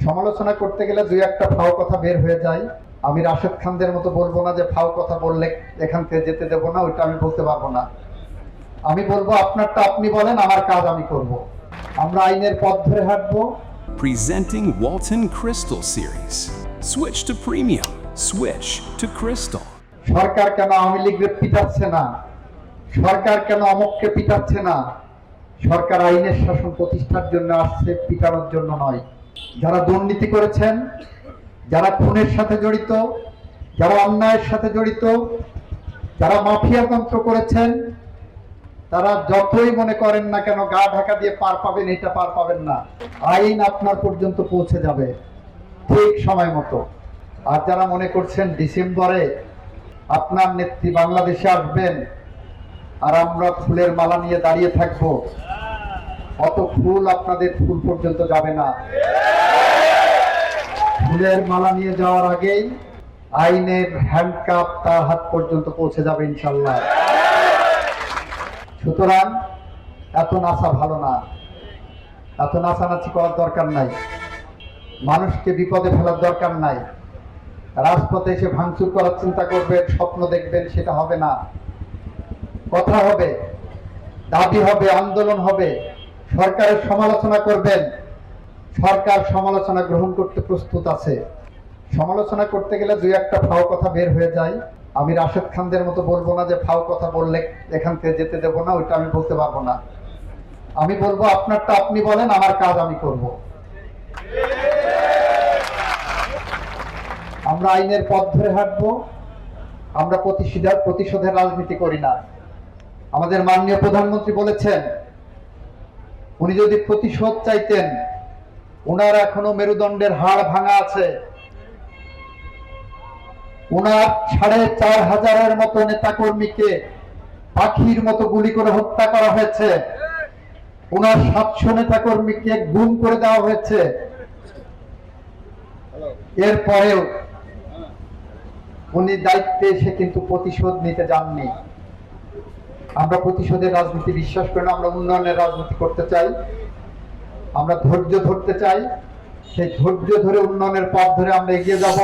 সমালোচনা করতে গেলে দুই একটা ফাও কথা বের হয়ে যায়। আমি রাশেদ খানদের মতো বলবো না যে ফাও কথা বললে এখান থেকে যেতে দেবো না, ওইটা আমি বলতে পারবো না। আমি বলবো আপনারটা আপনি বলেন, আমার কাজ আমি করব। আমরা আইনের পথ ধরে হাঁটবো। Presenting Walton Crystal Series. Switch to premium. Switch to Crystal. সরকার কেন আওয়ামী লীগকে পিটাচ্ছে না, সরকার কেন অমককে পিটাচ্ছে না? সরকার আইনের শাসন প্রতিষ্ঠার জন্য আসছে, পিটানোর জন্য নয়। যারা দুর্নীতি করেছেন, যারা খুনের সাথে জড়িত, যারা অন্যায়ের সাথে জড়িত, যারা মাফিয়া তন্ত্র করেছেন, তারা যতই মনে করেন না কেন গা ঢাকা দিয়ে পার পাবেন, এটা পার পাবেন না। আইন আপনার পর্যন্ত পৌঁছে যাবে ঠিক সময় মতো। আর যারা মনে করছেন ডিসেম্বরে আপনার নেত্রী বাংলাদেশে আসবেন আর আমরা ফুলের মালা নিয়ে দাঁড়িয়ে থাকবো, অত ফুল আপনাদের ফুল পর্যন্ত যাবে না। ফুলের মালা নিয়ে যাওয়ার আগেই আইনের হ্যান্ডকাপ তার হাত পর্যন্ত পৌঁছে যাবে ইনশাল্লাহ। সুতরাং এত নাচা ভালো না, এত নাচানাচি করার দরকার নাই, মানুষকে বিপদে ফেলার দরকার নাই। রাজপথে এসে ভাঙচুর করার চিন্তা করবেন, স্বপ্ন দেখবেন, সেটা হবে না। কথা হবে, দাবি হবে, আন্দোলন হবে, সরকারের সমালোচনা করবেন। সরকার সমালোচনা গ্রহণ করতে প্রস্তুত আছে। সমালোচনা করতে গেলে দুই একটা ফাও কথা বের হয়ে যায়। আমি রাশেদ খানদের মতো বলবো না যে ফাও কথা বললে এখান থেকে যেতে দেবো না, ওইটা আমি বলতে পারবো না। আমি বলবো আপনারটা আপনি বলেন, আমার কাজ আমি করব। আমরা আইনের পথ ধরে হাঁটবো। আমরা প্রতিশোধের রাজনীতি করি না। আমাদের মাননীয় প্রধানমন্ত্রী বলেছেন, উনি যদি প্রতিশোধ চাইতেন, ওনার এখনো মেরুদণ্ডের হাড় ভাঙা আছে। ওনার ৪৫০০-এর মতো নেতাকর্মীকে পাখির মতো গুলি করে হত্যা করা হয়েছে। ওনার ৭০০ নেতাকর্মীকে গুম করে দেওয়া হয়েছে। এরপরেও উনি দায়িত্বে এসে কিন্তু প্রতিশোধ নিতে যাননি। আমরা প্রতিশোধের রাজনীতি বিশ্বাস করি না। আমরা উন্নয়নের রাজনীতি করতে চাই, আমরা ধৈর্য ধরতে চাই। সেই ধৈর্য ধরে উন্নয়নের পথ ধরে আমরা এগিয়ে যাব।